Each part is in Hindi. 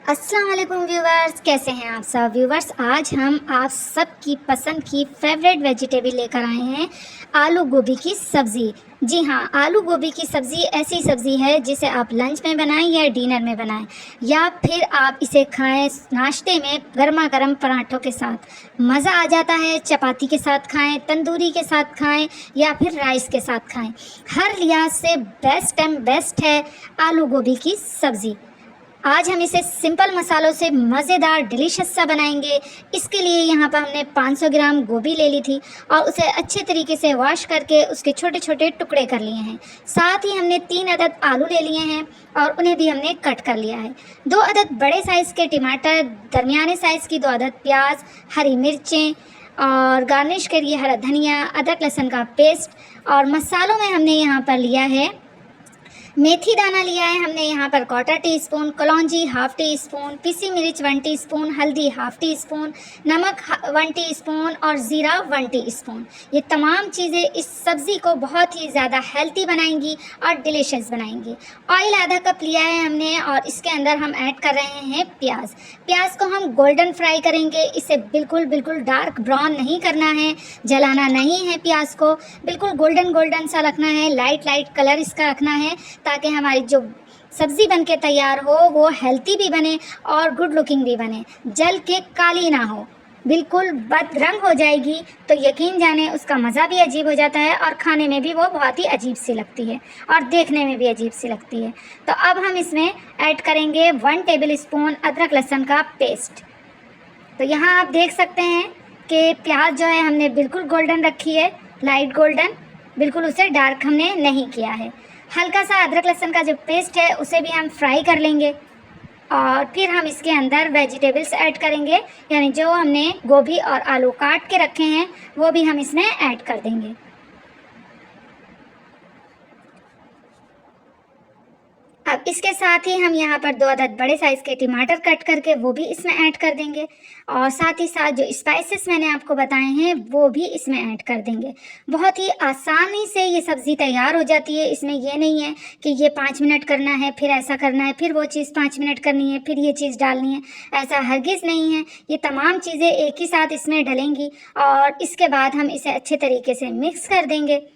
अस्सलाम वालेकुम व्यूवर्स, कैसे हैं आप सब व्यूवर्स। आज हम आप सब की पसंद की फेवरेट वेजिटेबल लेकर आए हैं, आलू गोभी की सब्ज़ी। जी हाँ, आलू गोभी की सब्ज़ी ऐसी सब्ज़ी है जिसे आप लंच में बनाएं या डिनर में बनाएं, या फिर आप इसे खाएं नाश्ते में गर्मा गर्म पराठों के साथ। मज़ा आ जाता है। चपाती के साथ खाएं, तंदूरी के साथ खाएं या फिर राइस के साथ खाएं। हर लिहाज से बेस्ट एंड बेस्ट है आलू गोभी की सब्ज़ी। आज हम इसे सिंपल मसालों से मज़ेदार डिलीशियस सा बनाएंगे। इसके लिए यहाँ पर हमने 500 ग्राम गोभी ले ली थी और उसे अच्छे तरीके से वॉश करके उसके छोटे छोटे टुकड़े कर लिए हैं। साथ ही हमने 3 अदद आलू ले लिए हैं और उन्हें भी हमने कट कर लिया है। 2 अदद बड़े साइज़ के टमाटर, दरमियाने साइज़ की 2 अदद प्याज, हरी मिर्चें और गार्निश के लिए हरा धनिया, अदरक लहसुन का पेस्ट। और मसालों में हमने यहाँ पर लिया है मेथी दाना लिया है हमने यहाँ पर 1/4 टीस्पून, कलौंजी 1/2 टीस्पून, पीसी मिर्च 1 टीस्पून, हल्दी 1/2 टीस्पून, नमक 1 टीस्पून और ज़ीरा 1 टीस्पून। ये तमाम चीज़ें इस सब्ज़ी को बहुत ही ज़्यादा हेल्दी बनाएंगी और डिलीशियस बनाएंगी। ऑयल आधा कप लिया है हमने और इसके अंदर हम ऐड कर रहे हैं प्याज। प्याज को हम गोल्डन फ्राई करेंगे। इसे बिल्कुल डार्क ब्राउन नहीं करना है, जलाना नहीं है। प्याज को बिल्कुल गोल्डन सा रखना है, लाइट कलर इसका रखना है, ताकि हमारी जो सब्ज़ी बन के तैयार हो वो हेल्दी भी बने और गुड लुकिंग भी बने, जल के काली ना हो। बिल्कुल बदरंग हो जाएगी तो यकीन जाने उसका मज़ा भी अजीब हो जाता है और खाने में भी वो बहुत ही अजीब सी लगती है और देखने में भी अजीब सी लगती है। तो अब हम इसमें ऐड करेंगे 1 टेबल स्पून अदरक लहसुन का पेस्ट। तो यहाँ आप देख सकते हैं कि प्याज जो है हमने बिल्कुल गोल्डन रखी है, लाइट गोल्डन, बिल्कुल उसे डार्क हमने नहीं किया है। हल्का सा अदरक लहसुन का जो पेस्ट है उसे भी हम फ्राई कर लेंगे और फिर हम इसके अंदर वेजिटेबल्स ऐड करेंगे, यानी जो हमने गोभी और आलू काट के रखे हैं वो भी हम इसमें ऐड कर देंगे। अब इसके साथ ही हम यहाँ पर 2 अदद बड़े साइज़ के टमाटर कट करके वो भी इसमें ऐड कर देंगे और साथ ही साथ जो स्पाइसेस मैंने आपको बताए हैं वो भी इसमें ऐड कर देंगे। बहुत ही आसानी से ये सब्ज़ी तैयार हो जाती है। इसमें ये नहीं है कि ये 5 मिनट करना है, फिर ऐसा करना है, फिर वो चीज़ 5 मिनट करनी है, फिर ये चीज़ डालनी है। ऐसा हरगिज़ नहीं है। ये तमाम चीज़ें एक ही साथ इसमें डलेंगी और इसके बाद हम इसे अच्छे तरीके से मिक्स कर देंगे।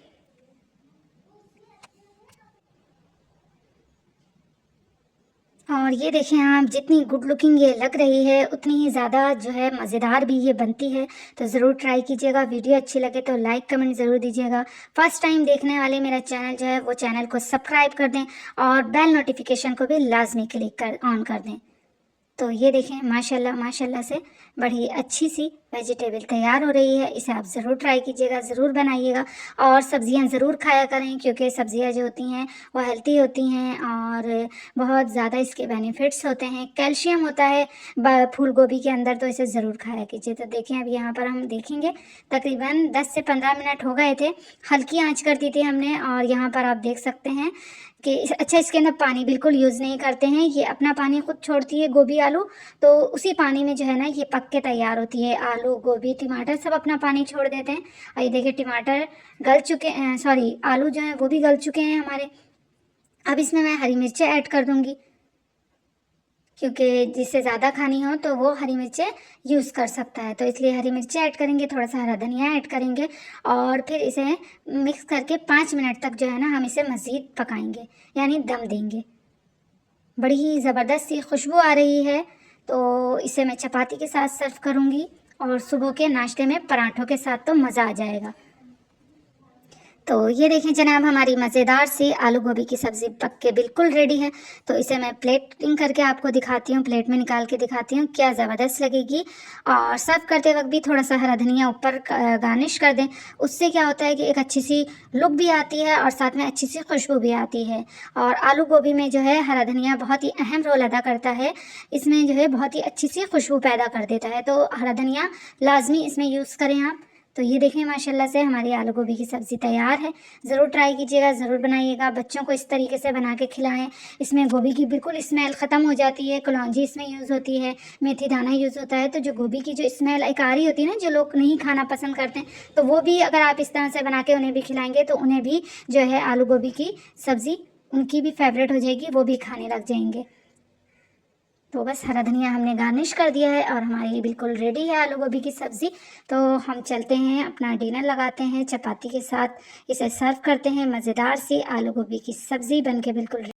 और ये देखें आप, जितनी गुड लुकिंग ये लग रही है उतनी ही ज़्यादा जो है मज़ेदार भी ये बनती है। तो ज़रूर ट्राई कीजिएगा। वीडियो अच्छी लगे तो लाइक कमेंट ज़रूर दीजिएगा। फर्स्ट टाइम देखने वाले मेरा चैनल जो है वो चैनल को सब्सक्राइब कर दें और बेल नोटिफिकेशन को भी लाजमी क्लिक कर ऑन कर दें। तो ये देखें, माशाल्लाह से बड़ी अच्छी सी वेजिटेबल तैयार हो रही है। इसे आप ज़रूर ट्राई कीजिएगा, ज़रूर बनाइएगा और सब्ज़ियां ज़रूर खाया करें, क्योंकि सब्ज़ियां जो होती हैं वो हेल्दी होती हैं और बहुत ज़्यादा इसके बेनिफिट्स होते हैं। कैल्शियम होता है फूल गोभी के अंदर, तो इसे ज़रूर खाया कीजिए। तो देखें, अब यहाँ पर हम देखेंगे तकरीबन 10 से 15 मिनट हो गए थे। हल्की आँच कर दी थी हमने और यहाँ पर आप देख सकते हैं कि अच्छा, इसके अंदर पानी बिल्कुल यूज़ नहीं करते हैं। ये अपना पानी खुद छोड़ती है गोभी आलू, तो उसी पानी में जो है ना ये पक के तैयार होती है। आलू गोभी टमाटर सब अपना पानी छोड़ देते हैं। और ये देखिए टमाटर गल चुके हैं, सॉरी आलू जो है वो भी गल चुके हैं हमारे। अब इसमें मैं हरी मिर्चें ऐड कर दूँगी, क्योंकि जिससे ज़्यादा खानी हो तो वो हरी मिर्चें यूज़ कर सकता है, तो इसलिए हरी मिर्चें ऐड करेंगे, थोड़ा सा हरा धनिया ऐड करेंगे और फिर इसे मिक्स करके 5 मिनट तक जो है ना हम इसे मज़ीद पकाएंगे, यानी दम देंगे। बड़ी ही ज़बरदस्त सी खुशबू आ रही है। तो इसे मैं चपाती के साथ सर्व करूँगी और सुबह के नाश्ते में पराठों के साथ तो मज़ा आ जाएगा। तो ये देखें जनाब, हमारी मज़ेदार सी आलू गोभी की सब्ज़ी पक के बिल्कुल रेडी है। तो इसे मैं प्लेटिंग करके आपको दिखाती हूँ, प्लेट में निकाल के दिखाती हूँ, क्या ज़बरदस्त लगेगी। और सर्व करते वक्त भी थोड़ा सा हरा धनिया ऊपर गार्निश कर दें। उससे क्या होता है कि एक अच्छी सी लुक भी आती है और साथ में अच्छी सी खुशबू भी आती है। और आलू गोभी में जो है हरा धनिया बहुत ही अहम रोल अदा करता है। इसमें जो है बहुत ही अच्छी सी खुशबू पैदा कर देता है, तो हरा धनिया लाजमी इसमें यूज़ करें आप। तो ये देखें माशाल्लाह से हमारी आलू गोभी की सब्ज़ी तैयार है। ज़रूर ट्राई कीजिएगा, ज़रूर बनाइएगा। बच्चों को इस तरीके से बना के खिलाएं। इसमें गोभी की बिल्कुल स्मेल ख़त्म हो जाती है। कलौंजी इसमें यूज़ होती है, मेथी दाना यूज़ होता है, तो जो गोभी की जो स्मेल एक आ रही होती है ना, जो लोग नहीं खाना पसंद करते हैं, तो वो भी अगर आप इस तरह से बना के उन्हें भी खिलाएँगे तो उन्हें भी जो है आलू गोभी की सब्ज़ी उनकी भी फेवरेट हो जाएगी, वो भी खाने लग जाएंगे। तो बस हरा धनिया हमने गार्निश कर दिया है और हमारी बिल्कुल रेडी है आलू गोभी की सब्ज़ी। तो हम चलते हैं अपना डिनर लगाते हैं चपाती के साथ, इसे सर्व करते हैं। मज़ेदार सी आलू गोभी की सब्ज़ी बनके बिल्कुल